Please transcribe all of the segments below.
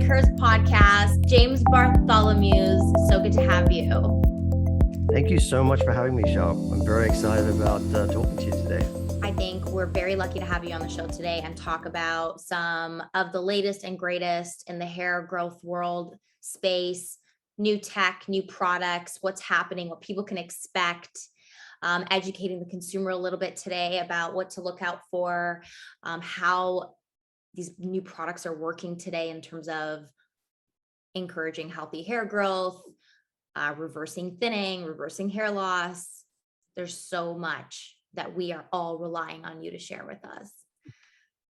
Hers podcast. James Bartholomew's, so good to have you. Thank you so much for having me, Shab. I'm very excited about talking to you today. I think we're very lucky to have you on the show today and talk about some of the latest and greatest in the hair growth world space, new tech, new products, what's happening, what people can expect. Educating the consumer a little bit today about what to look out for, how these new products are working today in terms of encouraging healthy hair growth, reversing thinning, reversing hair loss. There's so much that we are all relying on you to share with us.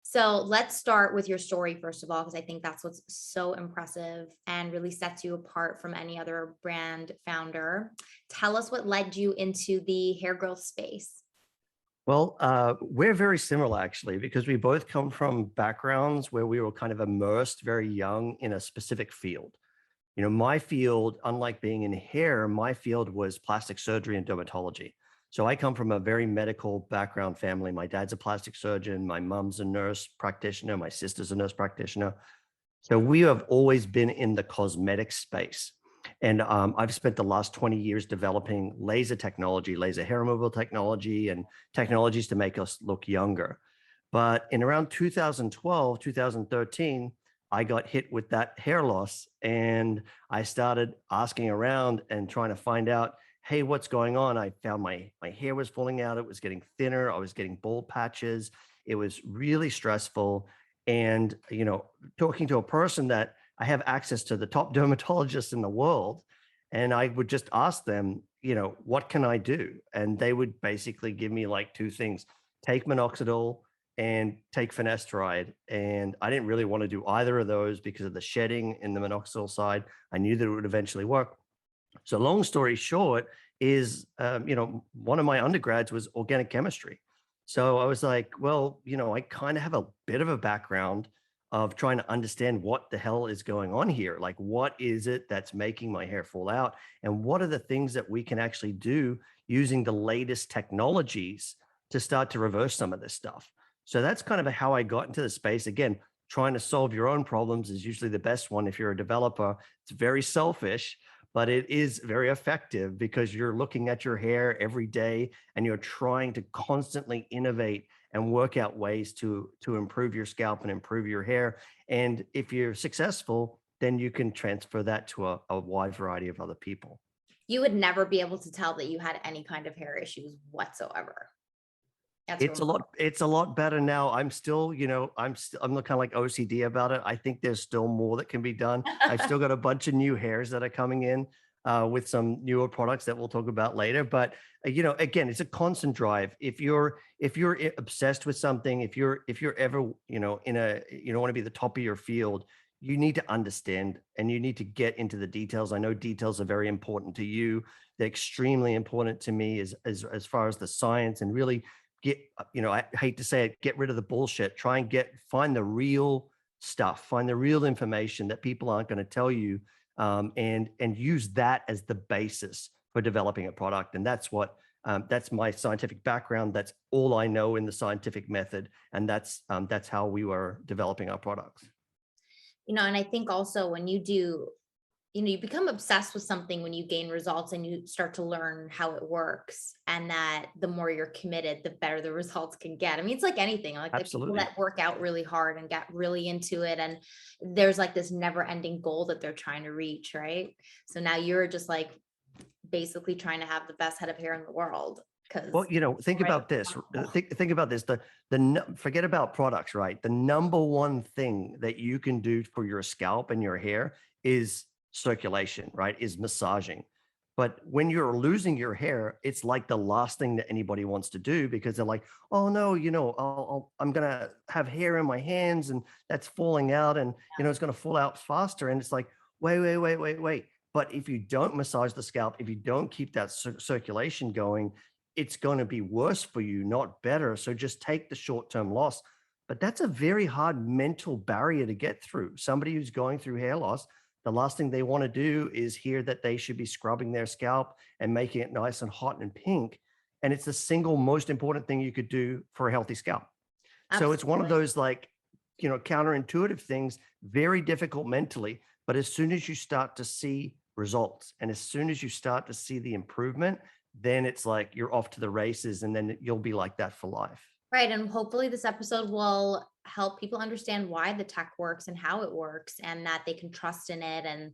So let's start with your story, first of all, because I think that's what's so impressive and really sets you apart from any other brand founder. Tell us what led you into the hair growth space. Well, we're very similar, actually, because we both come from backgrounds where we were kind of immersed very young in a specific field. You know, my field, unlike being in hair, my field was plastic surgery and dermatology. So I come from a very medical background family. My dad's a plastic surgeon. My mom's a nurse practitioner. My sister's a nurse practitioner. So we have always been in the cosmetic space. And I've spent the last 20 years developing laser technology, laser hair removal technology, and technologies to make us look younger. But in around 2012, 2013, I got hit with that hair loss, and I started asking around and trying to find out, hey, what's going on? I found my hair was falling out. It was getting thinner. I was getting bald patches. It was really stressful. And, you know, talking to a person that I have access to the top dermatologists in the world, and I would just ask them, you know, what can I do? And they would basically give me like two things: take minoxidil and take finasteride. And I didn't really want to do either of those because of the shedding in the minoxidil side. I knew that it would eventually work. So long story short is, you know, one of my undergrads was organic chemistry. So I was like, well, you know, I kind of have a bit of a background of trying to understand what the hell is going on here. Like, what is it that's making my hair fall out? And what are the things that we can actually do using the latest technologies to start to reverse some of this stuff? So that's kind of how I got into the space. Again, trying to solve your own problems is usually the best one. If you're a developer, it's very selfish, but it is very effective because you're looking at your hair every day and you're trying to constantly innovate and work out ways to improve your scalp and improve your hair. And if you're successful, then you can transfer that to a wide variety of other people. You would never be able to tell that you had any kind of hair issues whatsoever. It's a lot better now. I'm still, you know, I'm kind of like OCD about it. I think there's still more that can be done. I've still got a bunch of new hairs that are coming in with some newer products that we'll talk about later. But you know, again, it's a constant drive. If you're obsessed with something, if you're ever, you know, you don't want to be the top of your field, you need to understand and you need to get into the details. I know details are very important to you. They're extremely important to me as far as the science, and really get, you know, I hate to say it, get rid of the bullshit. Try and find the real stuff, find the real information that people aren't going to tell you, and use that as the basis for developing a product. And that's that's my scientific background. That's all I know in the scientific method, and that's how we were developing our products. You know, and I think also when you do, you know, you become obsessed with something when you gain results and you start to learn how it works, and that the more you're committed, the better the results can get. I mean, it's like anything, like the people Absolutely. that work out really hard and get really into it, and there's like this never ending goal that they're trying to reach, right? So now you're just like basically trying to have the best head of hair in the world. Well, you know, think about this. Think about this. Forget about products, right? The number one thing that you can do for your scalp and your hair is circulation, right? Is massaging. But when you're losing your hair, it's like the last thing that anybody wants to do, because they're like, oh no, you know, I'm gonna have hair in my hands and that's falling out, and you know, it's gonna fall out faster. And it's like, wait. But if you don't massage the scalp, if you don't keep that circulation going, it's going to be worse for you, not better. So just take the short-term loss. But that's a very hard mental barrier to get through. Somebody who's going through hair loss, the last thing they want to do is hear that they should be scrubbing their scalp and making it nice and hot and pink. And it's the single most important thing you could do for a healthy scalp. Absolutely. So it's one of those, like, counterintuitive things, very difficult mentally. But as soon as you start to see results and as soon as you start to see the improvement, then it's like you're off to the races and then you'll be like that for life. Right. And hopefully, this episode will help people understand why the tech works and how it works and that they can trust in it. And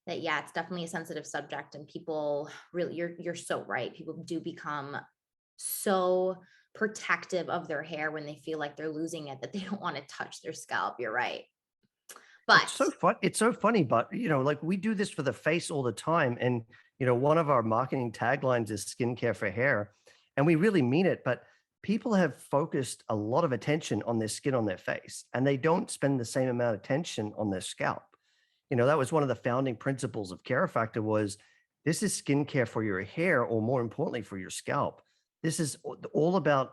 that, yeah, it's definitely a sensitive subject. And people really, you're so right. People do become so protective of their hair when they feel like they're losing it that they don't want to touch their scalp. You're right. It's But so fun. It's so funny, but like we do this for the face all the time. And one of our marketing taglines is skincare for hair. And we really mean it, but people have focused a lot of attention on their skin on their face, and they don't spend the same amount of attention on their scalp. That was one of the founding principles of Care Factor was this is skincare for your hair, or more importantly, for your scalp. This is all about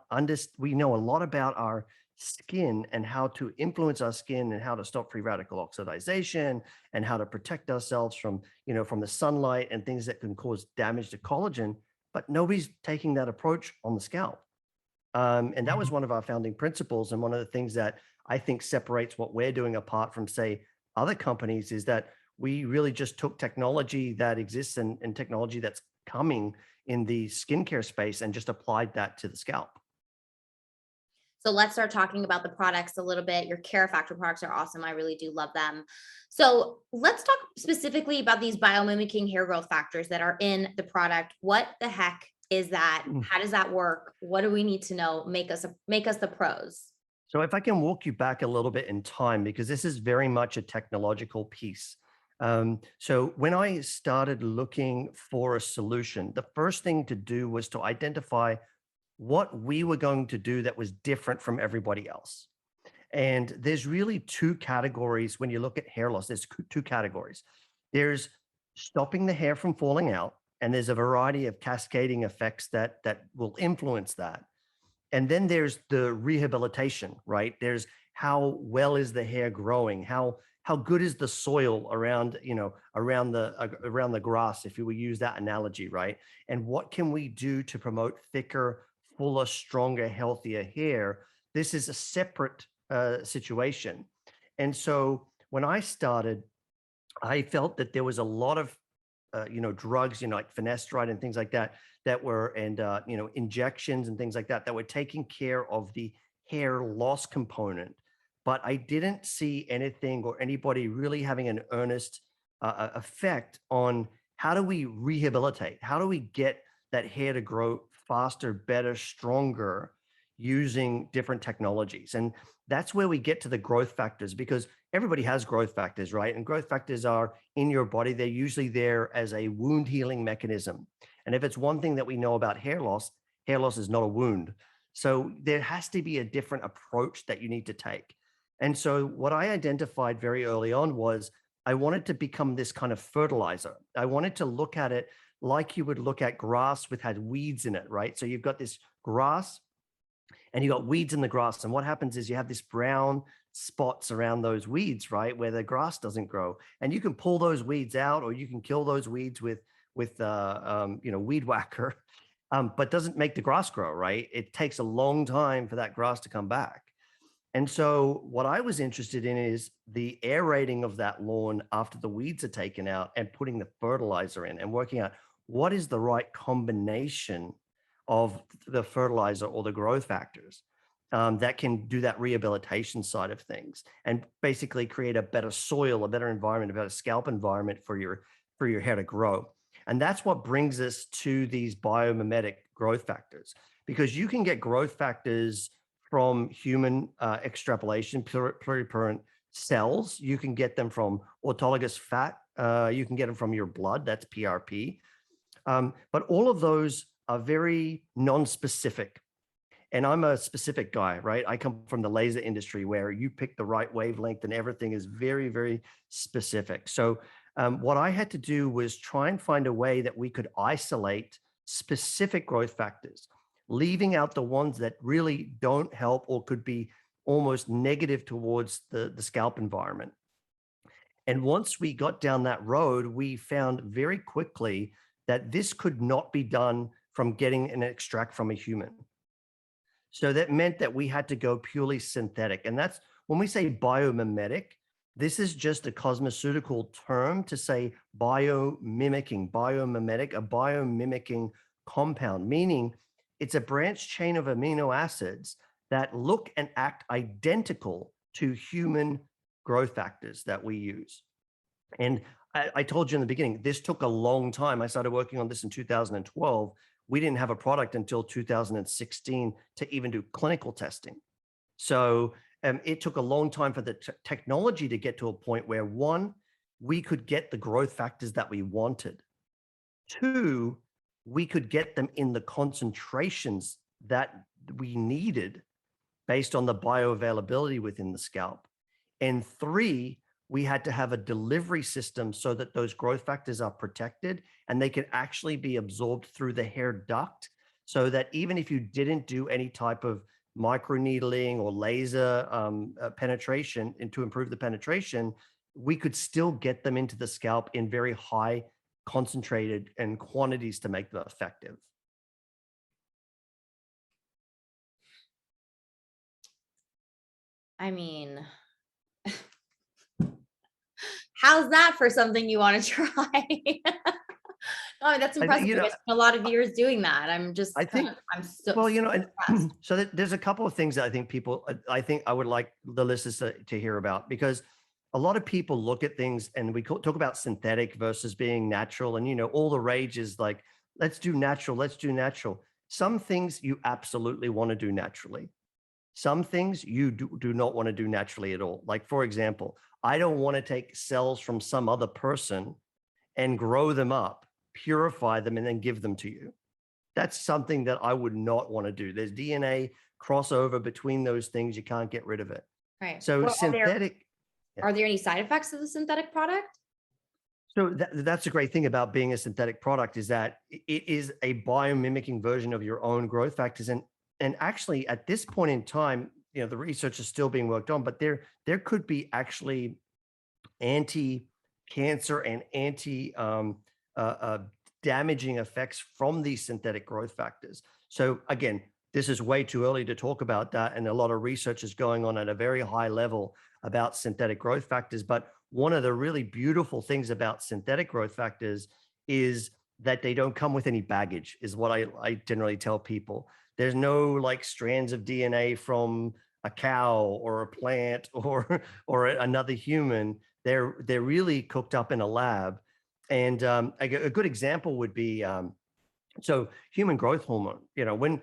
we know a lot about our skin and how to influence our skin and how to stop free radical oxidation and how to protect ourselves from the sunlight and things that can cause damage to collagen. But nobody's taking that approach on the scalp. And that was one of our founding principles. And one of the things that I think separates what we're doing apart from, say, other companies is that we really just took technology that exists and technology that's coming in the skincare space and just applied that to the scalp. so let's start talking about the products a little bit. Your Care Factor products are awesome. I really do love them. So let's talk specifically about these biomimicking hair growth factors that are in the product. What the heck is that? Mm. How does that work? What do we need to know? Make us the pros. So if I can walk you back a little bit in time, because this is very much a technological piece. So when I started looking for a solution, the first thing to do was to identify what we were going to do that was different from everybody else. And there's really two categories when you look at hair loss. There's two categories. There's stopping the hair from falling out, and there's a variety of cascading effects that will influence that. And then there's the rehabilitation, right? There's how well is the hair growing? How good is the soil around, around the grass, if you would use that analogy, right? And what can we do to promote thicker, fuller, stronger, healthier hair? This is a separate situation. And so when I started, I felt that there was a lot of drugs, like finasteride and things like that, that were, and injections and things like that, that were taking care of the hair loss component. But I didn't see anything or anybody really having an earnest effect on how do we rehabilitate? How do we get that hair to grow faster, better, stronger using different technologies? And that's where we get to the growth factors, because everybody has growth factors, right? And growth factors are in your body. They're usually there as a wound healing mechanism. And if it's one thing that we know about hair loss is not a wound. So there has to be a different approach that you need to take. And so what I identified very early on was I wanted to become this kind of fertilizer. I wanted to look at it like you would look at grass with had weeds in it, right? So you've got this grass and you got weeds in the grass. And what happens is you have this brown spots around those weeds, right, where the grass doesn't grow. And you can pull those weeds out, or you can kill those weeds with weed whacker, but doesn't make the grass grow, right? It takes a long time for that grass to come back. And so what I was interested in is the aerating of that lawn after the weeds are taken out and putting the fertilizer in and working out what is the right combination of the fertilizer or the growth factors that can do that rehabilitation side of things and basically create a better soil, a better environment, a better scalp environment for your hair to grow. And that's what brings us to these biomimetic growth factors, because you can get growth factors from human extrapolation, pluripotent cells. You can get them from autologous fat. You can get them from your blood. That's PRP. But all of those are very non-specific. And I'm a specific guy, right? I come from the laser industry where you pick the right wavelength and everything is very, very specific. So what I had to do was try and find a way that we could isolate specific growth factors, leaving out the ones that really don't help or could be almost negative towards the scalp environment. And once we got down that road, we found very quickly that this could not be done from getting an extract from a human. So that meant that we had to go purely synthetic. And that's when we say biomimetic, this is just a cosmeceutical term to say biomimicking, biomimetic, a biomimicking compound, meaning it's a branched chain of amino acids that look and act identical to human growth factors that we use. And I told you in the beginning, this took a long time. I started working on this in 2012. We didn't have a product until 2016 to even do clinical testing. So it took a long time for the technology to get to a point where, one, we could get the growth factors that we wanted. Two, we could get them in the concentrations that we needed based on the bioavailability within the scalp. And three, we had to have a delivery system so that those growth factors are protected and they can actually be absorbed through the hair duct, so that even if you didn't do any type of microneedling or laser penetration and to improve the penetration, we could still get them into the scalp in very high concentrated and quantities to make them effective. I mean, how's that for something you want to try? Oh, that's impressive. You know, a lot of years doing that. I'm just, I think, I'm so, well, you know, and impressed. so there's a couple of things that I think people, I think I would like the listeners to hear about, because a lot of people look at things and we talk about synthetic versus being natural. And, you know, all the rage is like, let's do natural, let's do natural. Some things you absolutely want to do naturally. Some things you do not want to do naturally at all. Like, for example, I don't want to take cells from some other person and grow them up, purify them, and then give them to you. That's something that I would not want to do. There's DNA crossover between those things. You can't get rid of it. Right. So Well, synthetic. are there any side effects of the synthetic product? So that's a great thing about being a synthetic product, is that it is a biomimicking version of your own growth factors. And actually at this point in time, you know, the research is still being worked on, but there could be actually anti-cancer and damaging effects from these synthetic growth factors. So again, this is way too early to talk about that. And a lot of research is going on at a very high level about synthetic growth factors. But one of the really beautiful things about synthetic growth factors is that they don't come with any baggage, is what I generally tell people. There's no like strands of DNA from a cow or a plant or another human. They're really cooked up in a lab. And a good example would be so human growth hormone. You know, when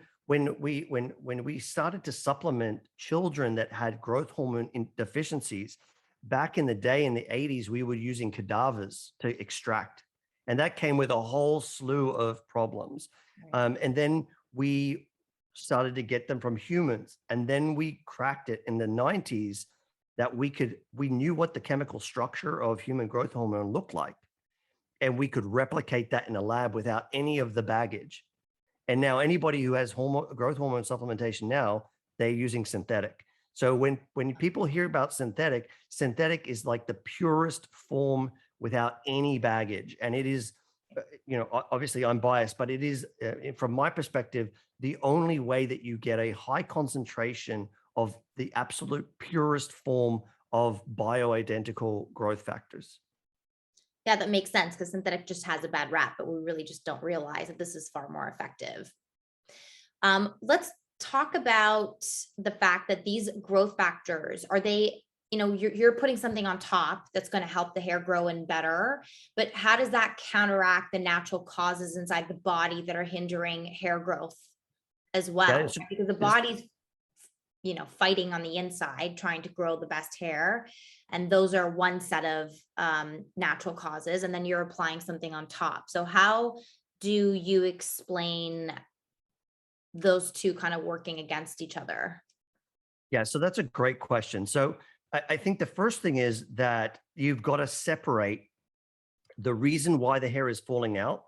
we started to supplement children that had growth hormone deficiencies back in the day in the 80s, we were using cadavers to extract, and that came with a whole slew of problems. And then we started to get them from humans, and then we cracked it in the 90s that we knew what the chemical structure of human growth hormone looked like, and we could replicate that in a lab without any of the baggage. And now anybody who has growth hormone supplementation now, they're using synthetic. So when people hear about synthetic, synthetic is like the purest form without any baggage. And it is, you know, obviously I'm biased, but it is, from my perspective, the only way that you get a high concentration of the absolute purest form of bioidentical growth factors. Yeah, that makes sense, because synthetic just has a bad rap, but we really just don't realize that this is far more effective. Let's talk about the fact that these growth factors, are they, you know, you're putting something on top that's going to help the hair grow in better, but how does that counteract the natural causes inside the body that are hindering hair growth as well? Because the body's, you know, fighting on the inside, trying to grow the best hair. And those are one set of natural causes. And then you're applying something on top. So how do you explain those two kind of working against each other? Yeah, so that's a great question. So I think the first thing is that you've got to separate the reason why the hair is falling out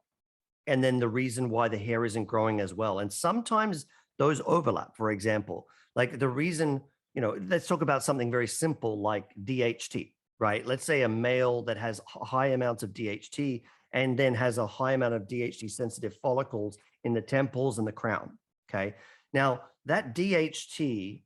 and then the reason why the hair isn't growing as well. And sometimes those overlap. For example, like the reason, you know, let's talk about something very simple like DHT, right? Let's say a male that has high amounts of DHT and then has a high amount of DHT sensitive follicles in the temples and the crown. Okay. Now that DHT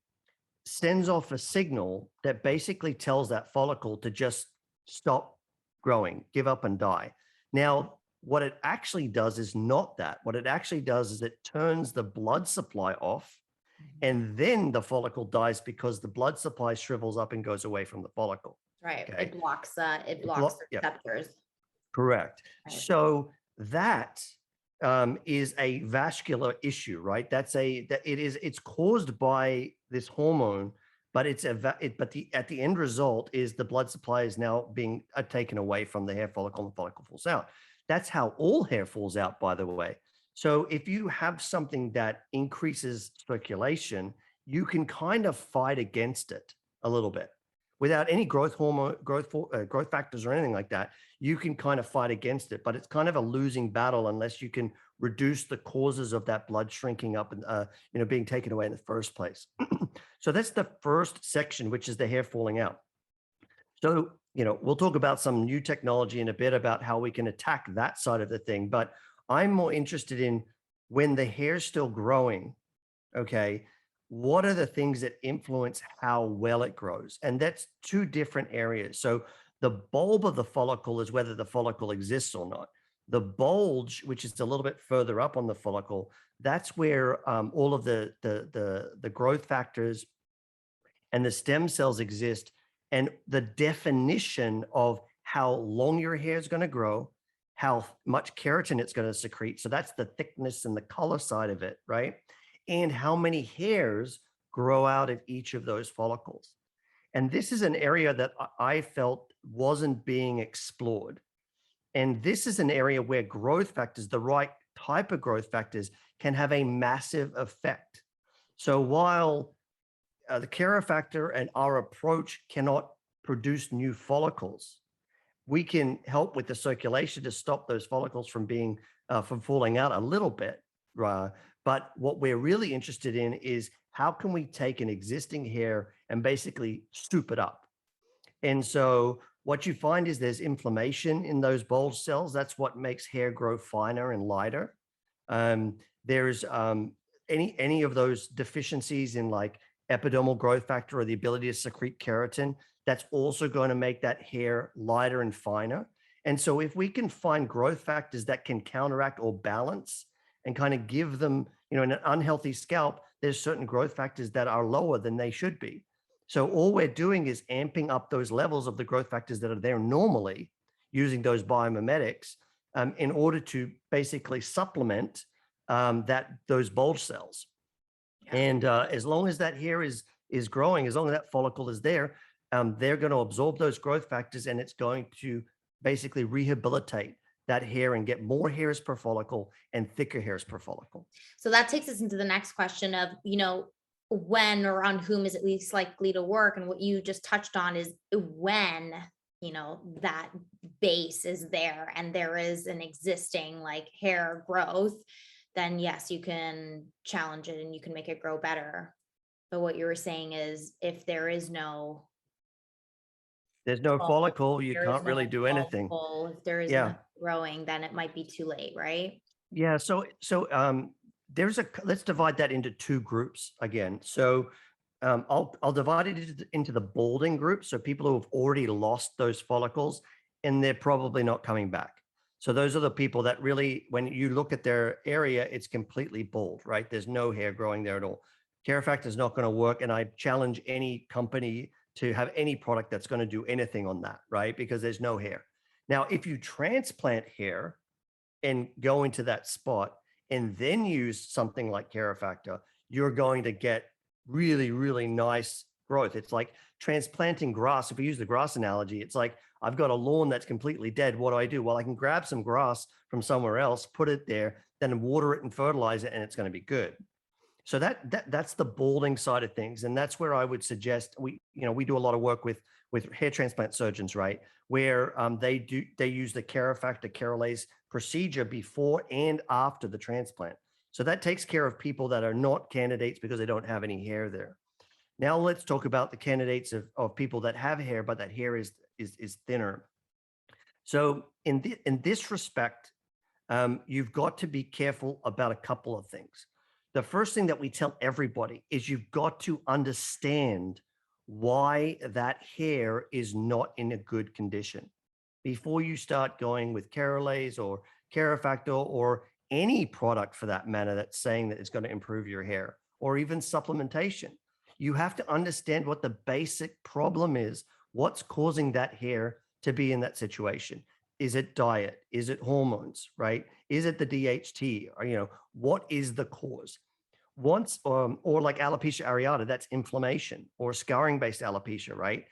sends off a signal that basically tells that follicle to just stop growing, give up and die. Now, what it actually does is not that. What it actually does is it turns the blood supply off, Mhm. and then the follicle dies because the blood supply shrivels up and goes away from the follicle. Right. Okay. It It blocks blo- the yeah, receptors. correct. Right. So that is a vascular issue, right? It's caused by this hormone, but at the end result is the blood supply is now being taken away from the hair follicle and the follicle falls out. That's how all hair falls out, by the way. So if you have something that increases circulation, you can kind of fight against it a little bit without any growth hormone, growth factors or anything like that. You can kind of fight against it, but it's kind of a losing battle unless you can reduce the causes of that blood shrinking up and being taken away in the first place. So that's the first section, which is the hair falling out. So, we'll talk about some new technology in a bit about how we can attack that side of the thing. But I'm more interested in when the hair's still growing, okay, what are the things that influence how well it grows? And that's two different areas. So the bulb of the follicle is whether the follicle exists or not. The bulge, which is a little bit further up on the follicle, that's where all of the growth factors and the stem cells exist. And the definition of how long your hair is going to grow, how much keratin it's going to secrete. So that's the thickness and the color side of it, right? And how many hairs grow out of each of those follicles. And this is an area that I felt wasn't being explored. And this is an area where growth factors, the right type of growth factors, can have a massive effect. So while the Kara factor and our approach cannot produce new follicles, we can help with the circulation to stop those follicles from being from falling out a little bit. But what we're really interested in is how can we take an existing hair and basically soup it up? And so what you find is there's inflammation in those bulge cells. That's what makes hair grow finer and lighter. There's any of those deficiencies in like epidermal growth factor or the ability to secrete keratin, that's also going to make that hair lighter and finer. And so if we can find growth factors that can counteract or balance and kind of give them, in an unhealthy scalp, there's certain growth factors that are lower than they should be. So all we're doing is amping up those levels of the growth factors that are there normally using those biomimetics in order to basically supplement those bulge cells. Yeah. And as long as that hair is growing, as long as that follicle is there, they're going to absorb those growth factors, and it's going to basically rehabilitate that hair and get more hairs per follicle and thicker hairs per follicle. So that takes us into the next question of, when or on whom is it least likely to work? And what you just touched on is when, that base is there and there is an existing like hair growth, then yes, you can challenge it and you can make it grow better. But what you were saying is if there is no There's no follicle, follicle, you there is can't no really do anything. follicle, if there is Yeah. no growing, then it might be too late, right? Yeah. So let's divide that into two groups again. So I'll divide it into the balding group. So people who have already lost those follicles and they're probably not coming back. So those are the people that really, when you look at their area, it's completely bald, right? There's no hair growing there at all. Care is not going to work. And I challenge any company to have any product that's going to do anything on that, right? Because there's no hair. Now, if you transplant hair and go into that spot and then use something like Carifactor, you're going to get really, really nice growth. It's like transplanting grass. If we use the grass analogy, it's like I've got a lawn that's completely dead. What do? Well, I can grab some grass from somewhere else, put it there, then water it and fertilize it, and it's going to be good. So that's the balding side of things, and that's where I would suggest we do a lot of work with hair transplant surgeons, right? Where they use the Carifactor Carolase procedure before and after the transplant. So that takes care of people that are not candidates because they don't have any hair there. Now let's talk about the candidates of people that have hair, but that hair is thinner. So in this respect, you've got to be careful about a couple of things. the first thing that we tell everybody is you've got to understand why that hair is not in a good condition before you start going with Carolase or Carafactor or any product for that matter that's saying that it's going to improve your hair or even supplementation. You have to understand what the basic problem is. What's causing that hair to be in that situation? Is it diet? Is it hormones, right? Is it the DHT? Or, what is the cause? Once, or like alopecia areata, that's inflammation, or scarring based alopecia, right?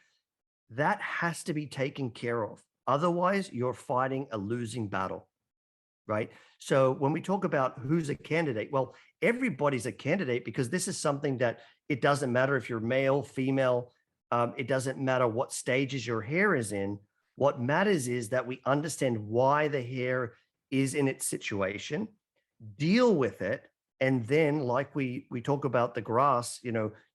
That has to be taken care of. Otherwise, you're fighting a losing battle, right? So when we talk about who's a candidate, well, everybody's a candidate because this is something that it doesn't matter if you're male, female, it doesn't matter what stages your hair is in. What matters is that we understand why the hair is in its situation, deal with it, and then like we talk about the grass,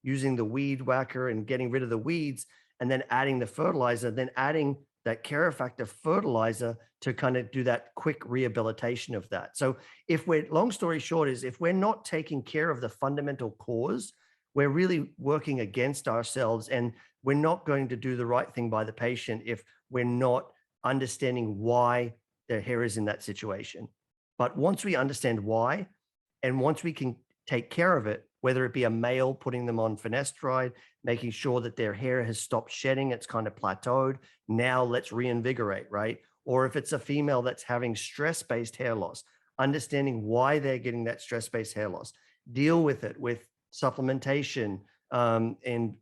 using the weed whacker and getting rid of the weeds, and then adding the fertilizer, then adding that care factor fertilizer to kind of do that quick rehabilitation of that. So if we're, long story short is, if we're not taking care of the fundamental cause, we're really working against ourselves, and we're not going to do the right thing by the patient if we're not understanding why their hair is in that situation. But once we understand why, and once we can take care of it, whether it be a male putting them on finasteride, making sure that their hair has stopped shedding, it's kind of plateaued. Now let's reinvigorate, right? Or if it's a female that's having stress-based hair loss, understanding why they're getting that stress-based hair loss, deal with it with supplementation, and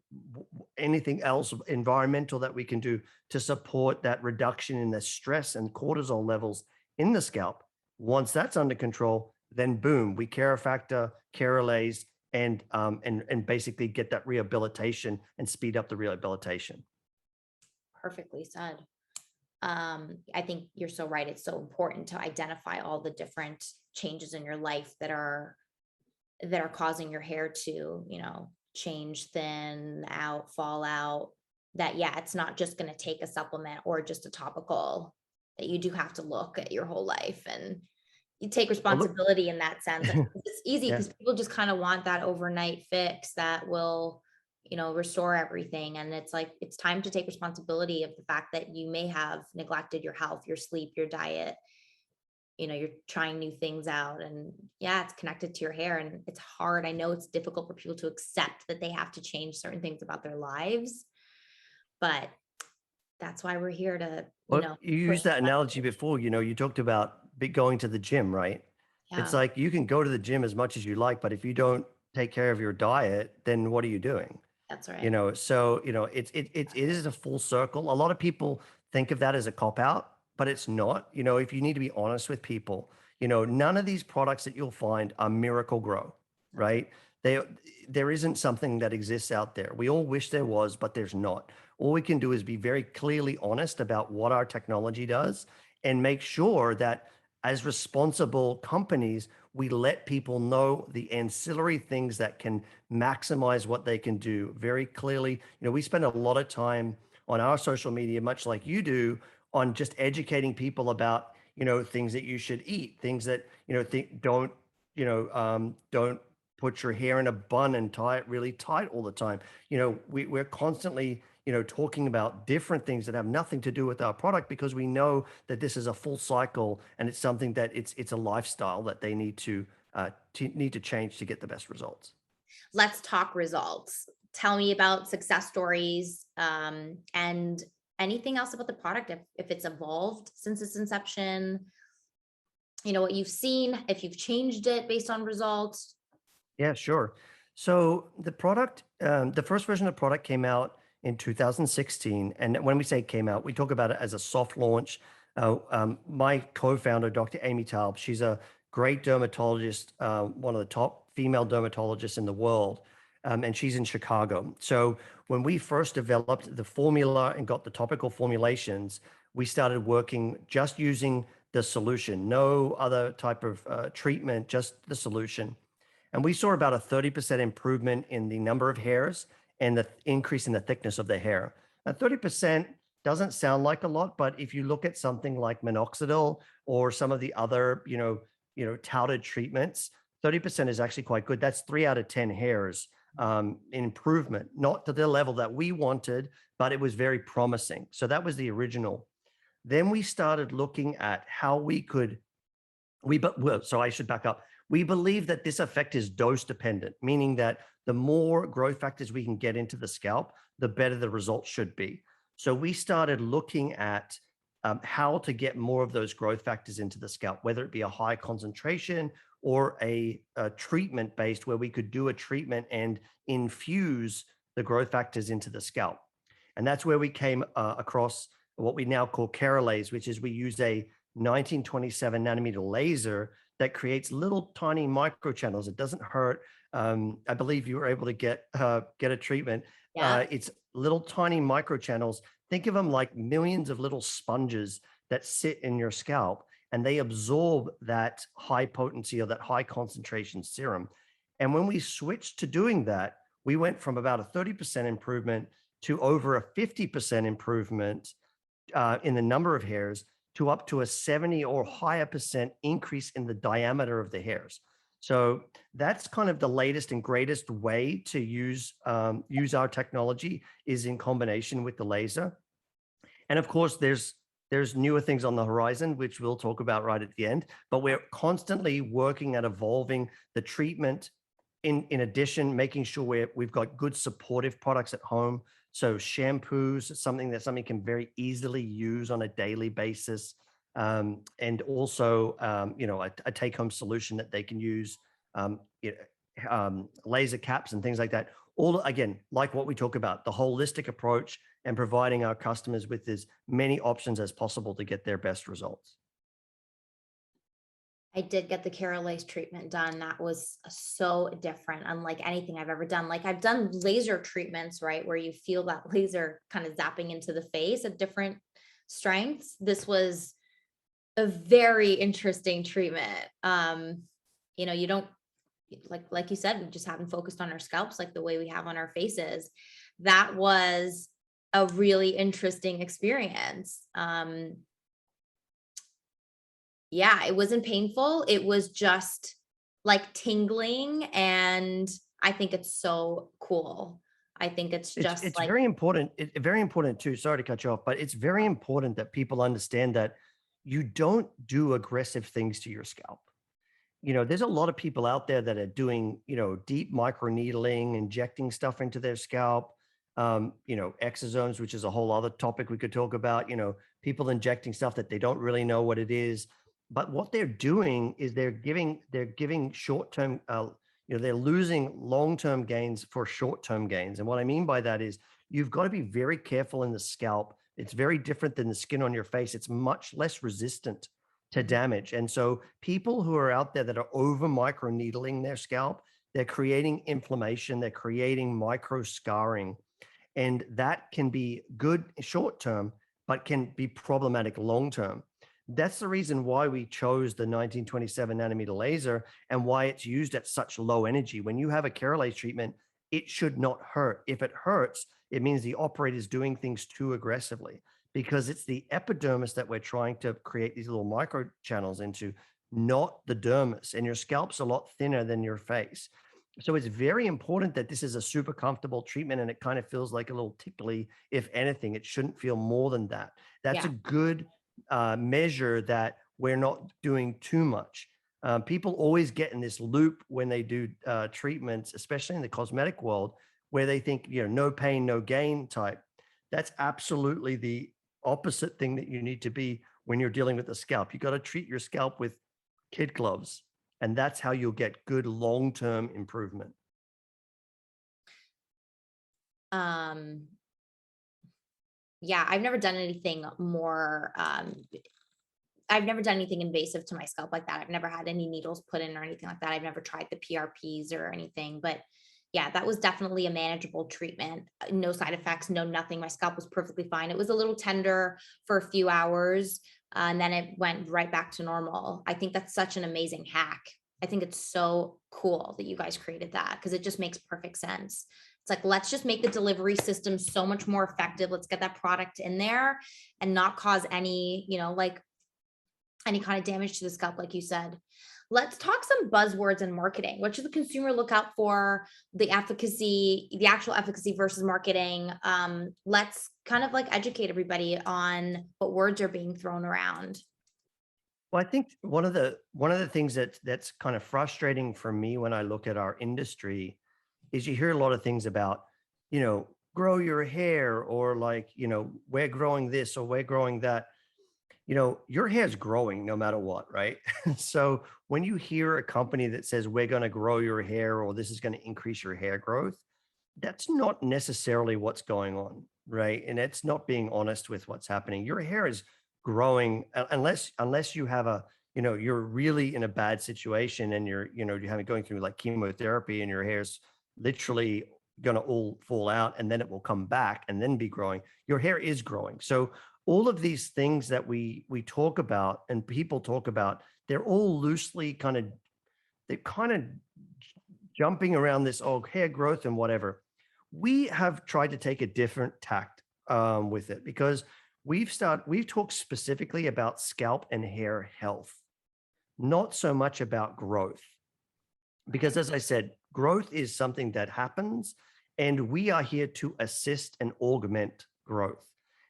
anything else environmental that we can do to support that reduction in the stress and cortisol levels in the scalp. Once that's under control, then boom, we care factor, Carolase, and basically get that rehabilitation and speed up the rehabilitation. Perfectly said. I think you're so right. It's so important to identify all the different changes in your life that are causing your hair to, change, thin out, fall out. That, yeah, it's not just going to take a supplement or just a topical, that you do have to look at your whole life and you take Well, look, responsibility in that sense. And it's easy yeah. because people just kind of want that overnight fix that will, restore everything. And it's like, it's time to take responsibility of the fact that you may have neglected your health, your sleep, your diet. You're trying new things out, and yeah, it's connected to your hair, and it's hard. I know it's difficult for people to accept that they have to change certain things about their lives, but that's why we're here to, Well, you push used that that. analogy before, you talked about going to the gym, right? It's Yeah, like you can go to the gym as much as you like, but if you don't take care of your diet, then what are you doing? that's right. So it is a full circle. A lot of people think of that as a cop out, but it's not. If you need to be honest with people, none of these products that you'll find are miracle grow, That's right. right? they there isn't something that exists out there. We all wish there was, but there's not. All we can do is be very clearly honest about what our technology does and make sure that as responsible companies, we let people know the ancillary things that can maximize what they can do very clearly. We spend a lot of time on our social media, much like you do, on just educating people about, things that you should eat, things that, don't put your hair in a bun and tie it really tight all the time. We're constantly, talking about different things that have nothing to do with our product because we know that this is a full cycle and it's something that it's a lifestyle that they need to change to get the best results. Let's talk results. Tell me about success stories, and anything else about the product, if it's evolved since its inception, what you've seen, if you've changed it based on results. Yeah, sure. So the first version of the product came out in 2016. And when we say came out, we talk about it as a soft launch. My co-founder, Dr. Amy Taub, she's a great dermatologist, one of the top female dermatologists in the world. And she's in Chicago. So when we first developed the formula and got the topical formulations, we started working just using the solution, no other type of treatment, just the solution. And we saw about a 30% improvement in the number of hairs and the increase in the thickness of the hair. Now, 30% doesn't sound like a lot, but if you look at something like minoxidil or some of the other, touted treatments, 30% is actually quite good. That's 3 out of 10 hairs improvement, not to the level that we wanted, but it was very promising. So that was the original. Then we started looking at how we could, so I should back up. We believe that this effect is dose dependent, meaning that the more growth factors we can get into the scalp, the better the results should be. So we started looking at how to get more of those growth factors into the scalp, whether it be a high concentration or a treatment based, where we could do a treatment and infuse the growth factors into the scalp. And that's where we came across what we now call Keralase, which is we use a 1927 nanometer laser that creates little tiny microchannels. It doesn't hurt. I believe you were able to get a treatment. Yeah. It's little tiny microchannels. Think of them like millions of little sponges that sit in your scalp, and they absorb that high potency or that high concentration serum. And when we switched to doing that, we went from about a 30% improvement to over a 50% improvement in the number of hairs, to up to a 70 or higher percent increase in the diameter of the hairs. So that's kind of the latest and greatest way to use our technology, is in combination with the laser. And of course, there's newer things on the horizon, which we'll talk about right at the end. But we're constantly working at evolving the treatment. In addition, making sure we've got good supportive products at home. So shampoos, something that somebody can very easily use on a daily basis. And also, a take-home solution that they can use, laser caps and things like that. All, again, like what we talk about, the holistic approach, and providing our customers with as many options as possible to get their best results. I did get the Keralase treatment done. That was so different, unlike anything I've ever done. Like, I've done laser treatments, right, where you feel that laser kind of zapping into the face at different strengths. This was a very interesting treatment. You don't, like you said, we just haven't focused on our scalps like the way we have on our faces. That was a really interesting experience. Yeah, it wasn't painful. It was just like tingling. And I think it's so cool. I think it's just It's like, very important. Very important too. Sorry to cut you off, but it's very important that people understand that you don't do aggressive things to your scalp. There's a lot of people out there that are doing, deep microneedling, injecting stuff into their scalp, exosomes, which is a whole other topic we could talk about, people injecting stuff that they don't really know what it is. But what they're doing is they're giving short-term, they're losing long-term gains for short-term gains. And what I mean by that is you've got to be very careful in the scalp. It's very different than the skin on your face. It's much less resistant to damage. And so people who are out there that are over microneedling their scalp, they're creating inflammation, they're creating micro scarring. And that can be good short term, but can be problematic long term. That's the reason why we chose the 1927 nanometer laser, and why it's used at such low energy. When you have a Keralase treatment, it should not hurt. If it hurts, it means the operator is doing things too aggressively, because it's the epidermis that we're trying to create these little micro channels into, not the dermis. And your scalp's a lot thinner than your face. So it's very important that this is a super comfortable treatment, and it kind of feels like a little tickly. If anything, it shouldn't feel more than that. That's yeah. a good measure that we're not doing too much. People always get in this loop when they do treatments, especially in the cosmetic world, where they think, no pain, no gain type. That's absolutely the opposite thing that you need to be when you're dealing with the scalp. You got to treat your scalp with kid gloves, and that's how you'll get good long-term improvement. Yeah, I've never done anything more. I've never done anything invasive to my scalp like that. I've never had any needles put in or anything like that. I've never tried the PRPs or anything, but yeah, that was definitely a manageable treatment. No side effects, no nothing. My scalp was perfectly fine. It was a little tender for a few hours, and then it went right back to normal. I think that's such an amazing hack. I think it's so cool that you guys created that, because it just makes perfect sense. It's like, let's just make the delivery system so much more effective. Let's get that product in there and not cause any, like any kind of damage to the scalp, like you said. Let's talk some buzzwords in marketing. What should the consumer look out for? The efficacy, the actual efficacy versus marketing. Let's kind of like educate everybody on what words are being thrown around. Well, I think one of the things that's kind of frustrating for me when I look at our industry is you hear a lot of things about, grow your hair, or like, we're growing this or we're growing that. Your hair's growing no matter what, right? So when you hear a company that says we're going to grow your hair or this is going to increase your hair growth, that's not necessarily what's going on, right? And it's not being honest with what's happening. Your hair is growing unless you have you're really in a bad situation and you're having going through like chemotherapy and your hair's literally going to all fall out and then it will come back and then be growing. Your hair is growing. So all of these things that we talk about and people talk about, they're all loosely they're kind of jumping around this hair growth and whatever. We have tried to take a different tact with it because we've talked specifically about scalp and hair health, not so much about growth. Because as I said, growth is something that happens, and we are here to assist and augment growth.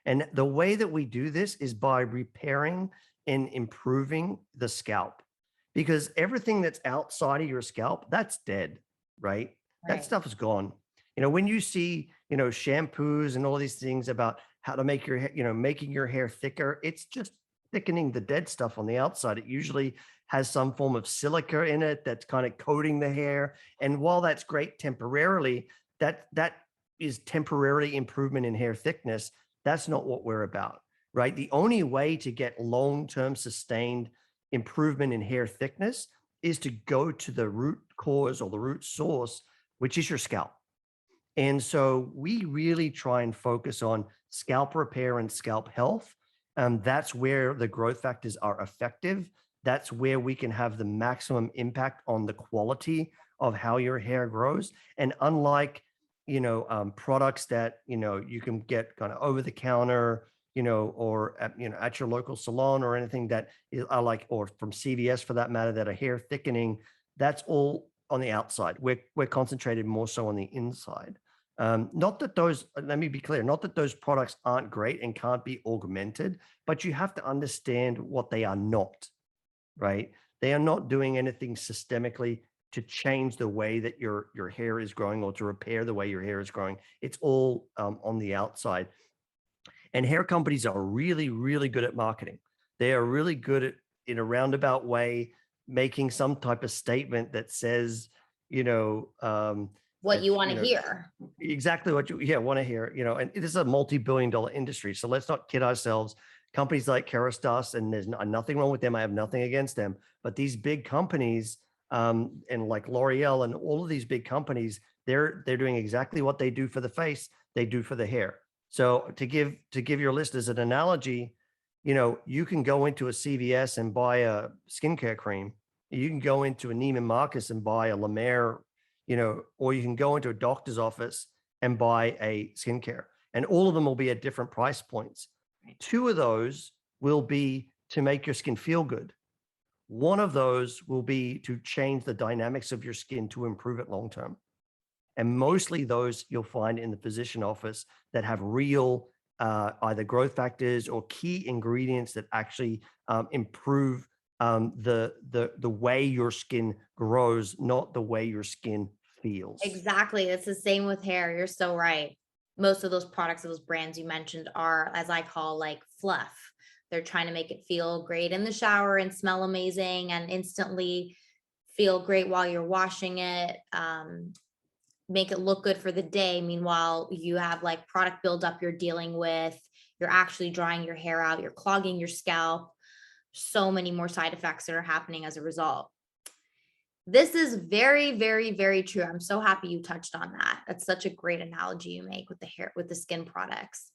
And the way that we do this is by repairing and improving the scalp, because everything that's outside of your scalp, that's dead, right? That Right. stuff is gone. When you see, shampoos and all these things about how to make your hair, making your hair thicker, it's just thickening the dead stuff on the outside. It usually has some form of silica in it that's kind of coating the hair. And while that's great temporarily, that is temporarily improvement in hair thickness. That's not what we're about, right? The only way to get long-term sustained improvement in hair thickness is to go to the root cause or the root source, which is your scalp. And so we really try and focus on scalp repair and scalp health. That's where the growth factors are effective. That's where we can have the maximum impact on the quality of how your hair grows. And unlike, products that, you can get kind of over the counter, or at your local salon or anything are like, or from CVS for that matter, that are hair thickening, that's all on the outside. We're concentrated more so on the inside. Not that those, let me be clear, not that those products aren't great and can't be augmented, but you have to understand what they are not, right? They are not doing anything systemically to change the way that your hair is growing or to repair the way your hair is growing. It's all on the outside. And hair companies are really, really good at marketing. They are really good at, in a roundabout way, making some type of statement that says, you know, What that, you want to hear. exactly what you want to hear, and it is a multi-billion dollar industry. So let's not kid ourselves. Companies like Kerastase, and there's nothing wrong with them. I have nothing against them, but these big companies, and like L'Oreal and all of these big companies, they're doing exactly what they do for the face, they do for the hair. So to give your listeners an analogy, you can go into a CVS and buy a skincare cream. You can go into a Neiman Marcus and buy a La Mer, or you can go into a doctor's office and buy a skincare, and all of them will be at different price points. Two of those will be to make your skin feel good. One of those will be to change the dynamics of your skin to improve it long term. And mostly those you'll find in the physician office that have real either growth factors or key ingredients that actually improve the way your skin grows, not the way your skin feels. Exactly. It's the same with hair. You're so right. Most of those products, those brands you mentioned are, as I call, like fluff. They're trying to make it feel great in the shower and smell amazing and instantly feel great while you're washing it. Make it look good for the day. Meanwhile, you have like product buildup you're dealing with. You're actually drying your hair out. You're clogging your scalp. So many more side effects that are happening as a result. This is very, very, very true. I'm so happy you touched on that. That's such a great analogy you make with the hair, with the skin products.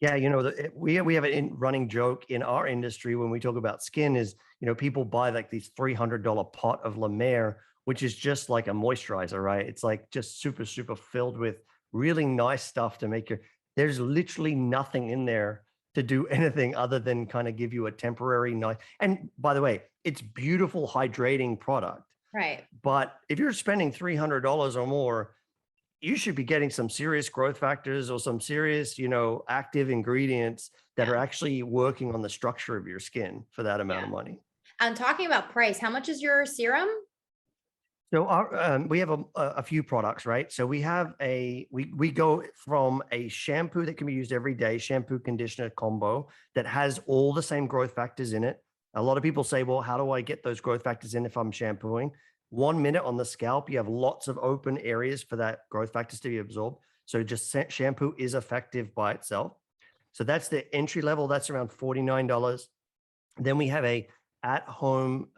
Yeah, we have a running joke in our industry when we talk about skin is, people buy like these $300 pot of La Mer, which is just like a moisturizer, right? It's like just super, super filled with really nice stuff to make there's literally nothing in there to do anything other than kind of give you a temporary nice. And by the way, it's beautiful hydrating product. Right. But if you're spending $300 or more, you should be getting some serious growth factors or some serious, active ingredients that are Yeah. actually working on the structure of your skin for that amount Yeah. of money. I'm talking about price. How much is your serum? So we have a few products, right? So we go from a shampoo that can be used every day, shampoo conditioner combo that has all the same growth factors in it. A lot of people say, well, how do I get those growth factors in if I'm shampooing? 1 minute on the scalp, you have lots of open areas for that growth factors to be absorbed. So just shampoo is effective by itself. So that's the entry level. That's around $49. Then we have a at-home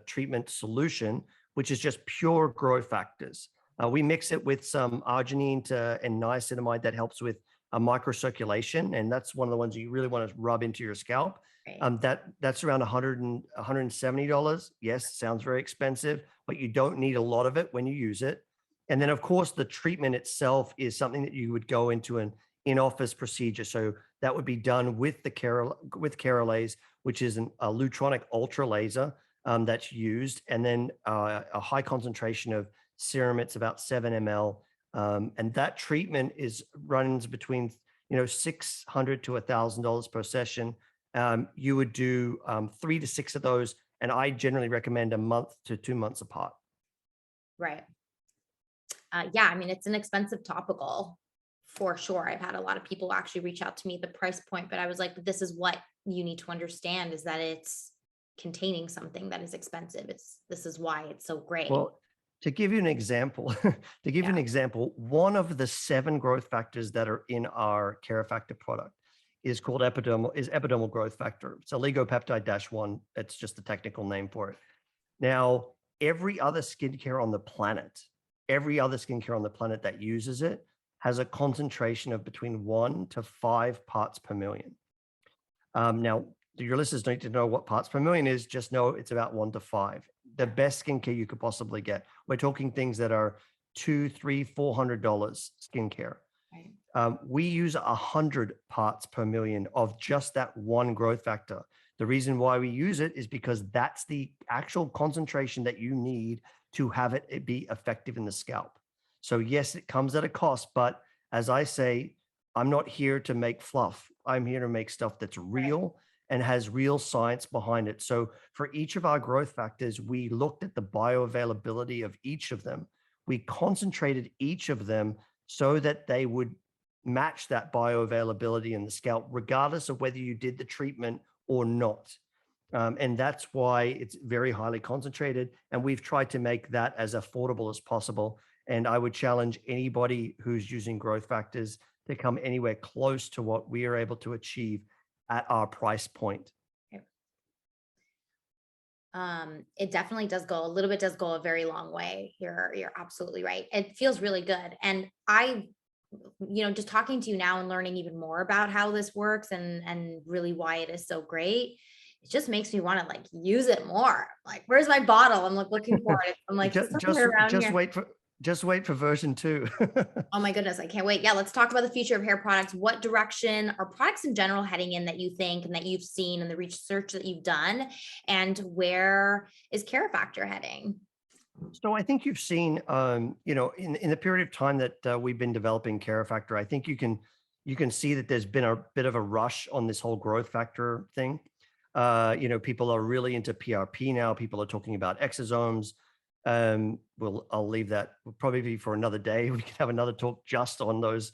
treatment solution, which is just pure growth factors. We mix it with some arginine and niacinamide that helps with microcirculation, and that's one of the ones you really want to rub into your scalp. Right. That's around $170. Yes, sounds very expensive, but you don't need a lot of it when you use it. And then, of course, the treatment itself is something that you would go into an in-office procedure. So that would be done with the Carolase, which is a Lutronic ultra laser that's used, and then a high concentration of serum. It's about 7 ml, and that treatment runs between $600 to $1,000 per session. You would do 3 to 6 of those, and I generally recommend a month to 2 months apart. Right. Yeah, I mean, it's an expensive topical for sure. I've had a lot of people actually reach out to me at the price point, but I was like, but this is what you need to understand, is that it's containing something that is expensive. This is why it's so great. Well, to give you an example, Yeah. one of the 7 growth factors that are in our Carefactor product is called epidermal growth factor. It's oligopeptide-1. That's just the technical name for it. Now, every other skincare on the planet that uses it has a concentration of between 1 to 5 parts per million. Now, your listeners need to know what parts per million is. Just know it's about 1 to 5. The best skincare you could possibly get. We're talking things that are $200, $300, $400 skincare. Right. We use 100 parts per million of just that one growth factor. The reason why we use it is because that's the actual concentration that you need to have it be effective in the scalp. So yes, it comes at a cost, but as I say, I'm not here to make fluff. I'm here to make stuff that's real and has real science behind it. So for each of our growth factors, we looked at the bioavailability of each of them. We concentrated each of them so that they would match that bioavailability in the scalp, regardless of whether you did the treatment or not. And that's why it's very highly concentrated. And we've tried to make that as affordable as possible. And I would challenge anybody who's using growth factors to come anywhere close to what we are able to achieve at our price point. It definitely does go a little bit, does go a very long way. You're absolutely right. It feels really good. And just talking to you now and learning even more about how this works and really why it is so great, it just makes me want to like use it more. Like, where's my bottle? I'm like looking for it. I'm like, just, it's somewhere around just here. wait for version 2. Oh my goodness, I can't wait. Yeah, let's talk about the future of hair products. What direction are products in general heading in that you think and that you've seen and the research that you've done? And where is Carefactor heading? So I think you've seen, in the period of time that we've been developing Carefactor, I think you can see that there's been a bit of a rush on this whole growth factor thing. People are really into PRP now. People are talking about exosomes. I'll leave that. Will probably be for another day. We could have another talk just on those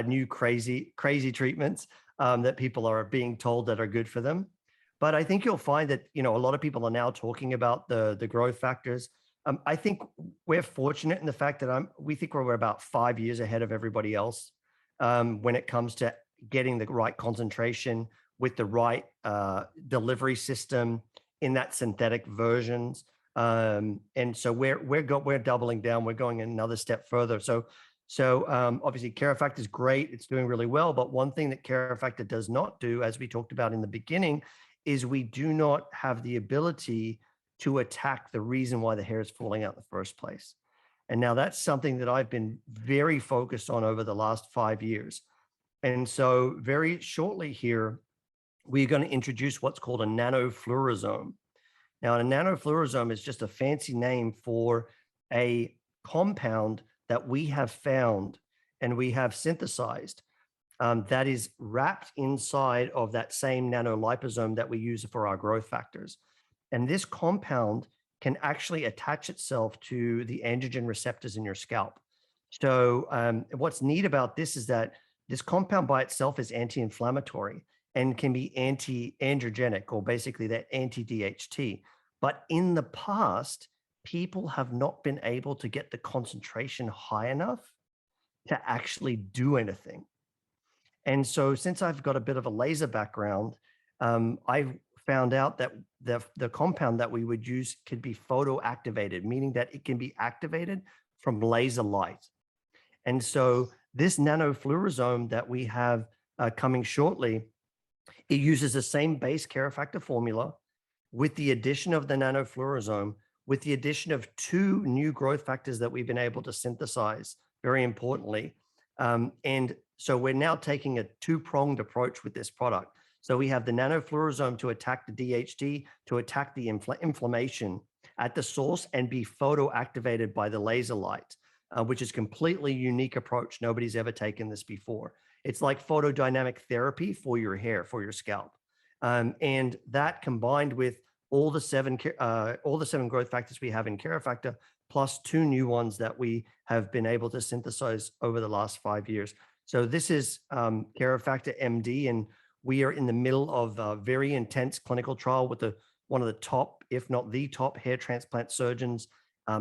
new crazy treatments that people are being told that are good for them. But I think you'll find that a lot of people are now talking about the growth factors. I think we're fortunate in the fact that we think we're about 5 years ahead of everybody else when it comes to getting the right concentration with the right delivery system in that synthetic versions. And so we're doubling down. We're going another step further. So obviously Carefactor is great. It's doing really well. But one thing that Carefactor does not do, as we talked about in the beginning, is we do not have the ability to attack the reason why the hair is falling out in the first place. And now that's something that I've been very focused on over the last 5 years. And so very shortly here, we're going to introduce what's called a nanofluorosome. Now, a nanofluorosome is just a fancy name for a compound that we have found and we have synthesized that is wrapped inside of that same nanoliposome that we use for our growth factors. And this compound can actually attach itself to the androgen receptors in your scalp. So what's neat about this is that this compound by itself is anti-inflammatory and can be anti-androgenic, or basically that anti-DHT. But in the past, people have not been able to get the concentration high enough to actually do anything. And so since I've got a bit of a laser background, I've found out that the compound that we would use could be photoactivated, meaning that it can be activated from laser light. And so this nanofluorosome that we have coming shortly, it uses the same base care factor formula with the addition of the nanofluorosome, with the addition of 2 new growth factors that we've been able to synthesize, very importantly. And so we're now taking a 2-pronged approach with this product. So we have the nanofluorosome to attack the DHT, to attack the inflammation at the source and be photoactivated by the laser light, which is completely unique approach. Nobody's ever taken this before. It's like photodynamic therapy for your hair, for your scalp. And that combined with all the 7 growth factors we have in Care Factor, plus 2 new ones that we have been able to synthesize over the last 5 years. So this is Care Factor MD, and we are in the middle of a very intense clinical trial with one of the top, if not the top, hair transplant surgeons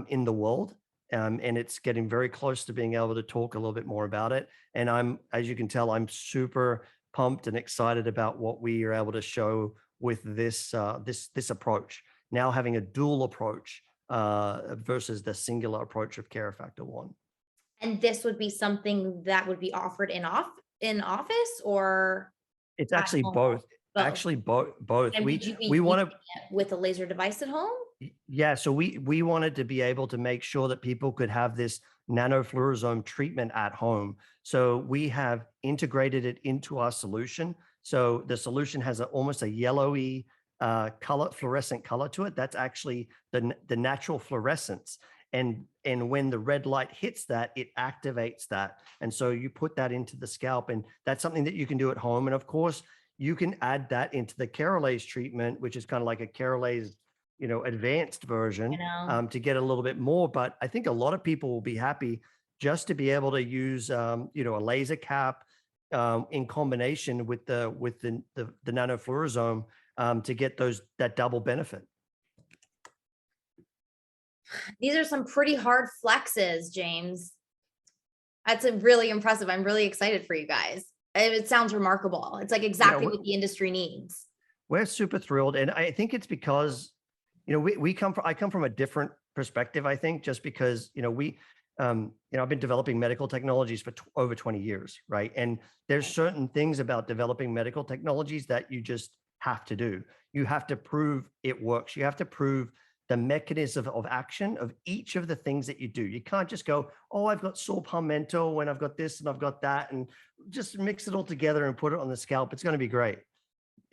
in the world. And it's getting very close to being able to talk a little bit more about it. And as you can tell, I'm super pumped and excited about what we are able to show with this approach. Now having a dual approach versus the singular approach of Care Factor 1. And this would be something that would be offered in office or It's at actually home? both. Both. Actually, both. And would you be We want using to. it with a laser device at home? Yeah, so we wanted to be able to make sure that people could have this nanofluorosome treatment at home. So we have integrated it into our solution. So the solution has almost a yellowy fluorescent color to it. That's actually the natural fluorescence. And when the red light hits that, it activates that. And so you put that into the scalp, and that's something that you can do at home. And of course, you can add that into the Carolase treatment, which is kind of like a Carolase advanced version to get a little bit more. But I think a lot of people will be happy just to be able to use, a laser cap in combination with the nanofluorosome to get that double benefit. These are some pretty hard flexes, James. That's really impressive. I'm really excited for you guys. It sounds remarkable. It's like exactly what the industry needs. We're super thrilled. And I think it's because, I come from a different perspective, I think, just because, I've been developing medical technologies for over 20 years, right? And there's certain things about developing medical technologies that you just have to do. You have to prove it works. You have to prove the mechanism of action of each of the things that you do. You can't just go, oh, I've got saw palmetto and I've got this and I've got that, and just mix it all together and put it on the scalp. It's going to be great.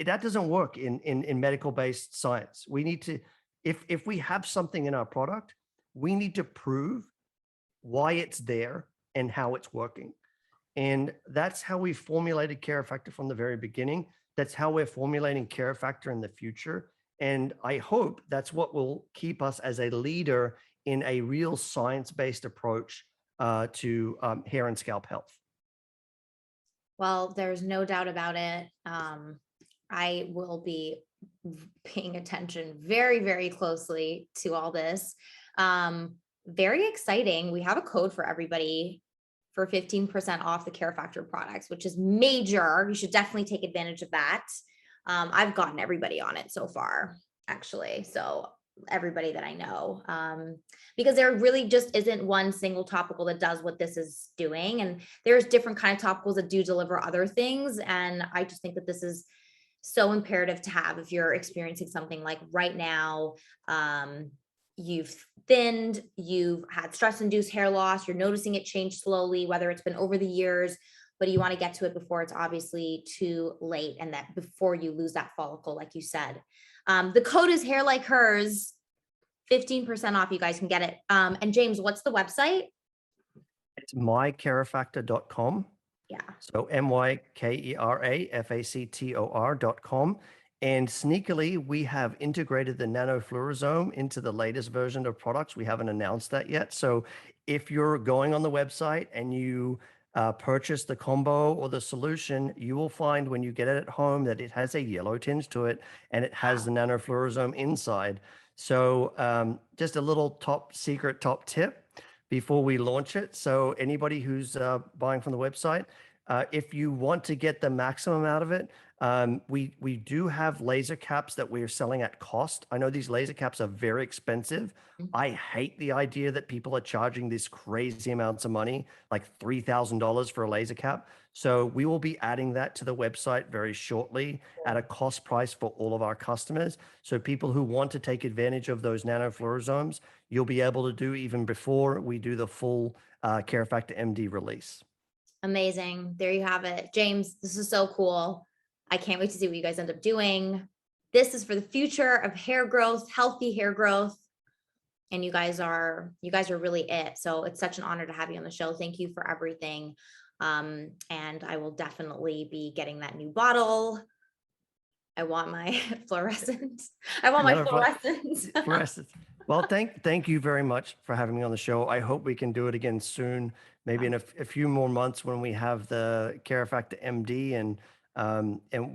That doesn't work in medical-based science. We need to, if we have something in our product, we need to prove why it's there and how it's working. And that's how we formulated Care Factor from the very beginning. That's how we're formulating Care Factor in the future. And I hope that's what will keep us as a leader in a real science-based approach to hair and scalp health. Well, there's no doubt about it. I will be paying attention very, very closely to all this. Very exciting. We have a code for everybody for 15% off the Care Factor products, which is major. You should definitely take advantage of that. I've gotten everybody on it so far, actually. So everybody that I know, because there really just isn't one single topical that does what this is doing. And there's different kind of topicals that do deliver other things. And I just think that this is so imperative to have if you're experiencing something like right now, you've thinned, you've had stress-induced hair loss, you're noticing it change slowly, whether it's been over the years, but you want to get to it before it's obviously too late, and that before you lose that follicle, like you said. The code is hair like hers, 15% off. You guys can get it. And James, what's the website? It's mykerafactor.com. Yeah. So mykerafactor.com. And sneakily, we have integrated the nanofluorosome into the latest version of products. We haven't announced that yet. So if you're going on the website and you purchase the combo or the solution, you will find when you get it at home that it has a yellow tinge to it and it has the nanofluorosome inside. So just a little top secret, top tip before we launch it. So anybody who's buying from the website, if you want to get the maximum out of it, we do have laser caps that we are selling at cost. I know these laser caps are very expensive. I hate the idea that people are charging these crazy amounts of money, like $3,000 for a laser cap. So we will be adding that to the website very shortly at a cost price for all of our customers. So people who want to take advantage of those nanofluorosomes, you'll be able to do even before we do the full CareFactor MD release. Amazing. There you have it. James, this is so cool. I can't wait to see what you guys end up doing. This is for the future of hair growth, healthy hair growth. And you guys are really it. So it's such an honor to have you on the show. Thank you for everything. And I will definitely be getting that new bottle. I want my fluorescent. I want my fluorescent. Well, thank you very much for having me on the show. I hope we can do it again soon, maybe in a few more months when we have the CareFactor MD, and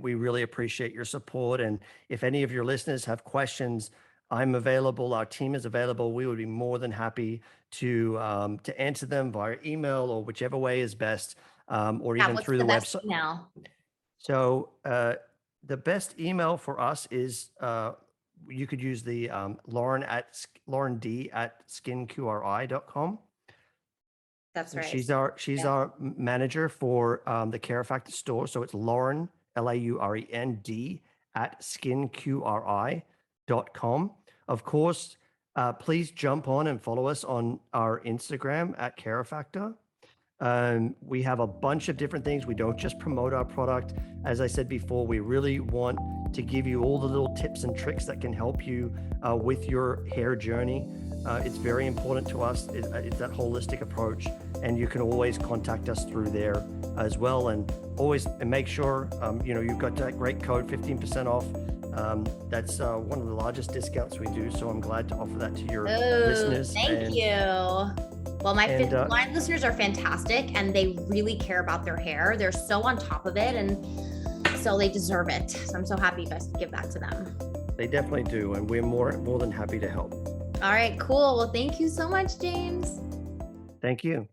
we really appreciate your support. And if any of your listeners have questions, I'm available. Our team is available. We would be more than happy to answer them via email or whichever way is best, or even through the website. Email? So the best email for us is you could use the Lauren D at skinqri.com. That's right. She's our manager for the CareFactor store. So it's Lauren, LAUREN at skinqri.com. Of course, please jump on and follow us on our Instagram at CareFactor. We have a bunch of different things. We don't just promote our product. As I said before, we really want to give you all the little tips and tricks that can help you with your hair journey. It's very important to us. It's that holistic approach, and you can always contact us through there as well. And always make sure you've got that great code, 15% off. That's one of the largest discounts we do. So I'm glad to offer that to your listeners. Thank you. Well, my blind listeners are fantastic, and they really care about their hair. They're so on top of it, and so they deserve it. So I'm so happy you guys could give that to them. They definitely do, and we're more than happy to help. All right, cool. Well, thank you so much, James. Thank you.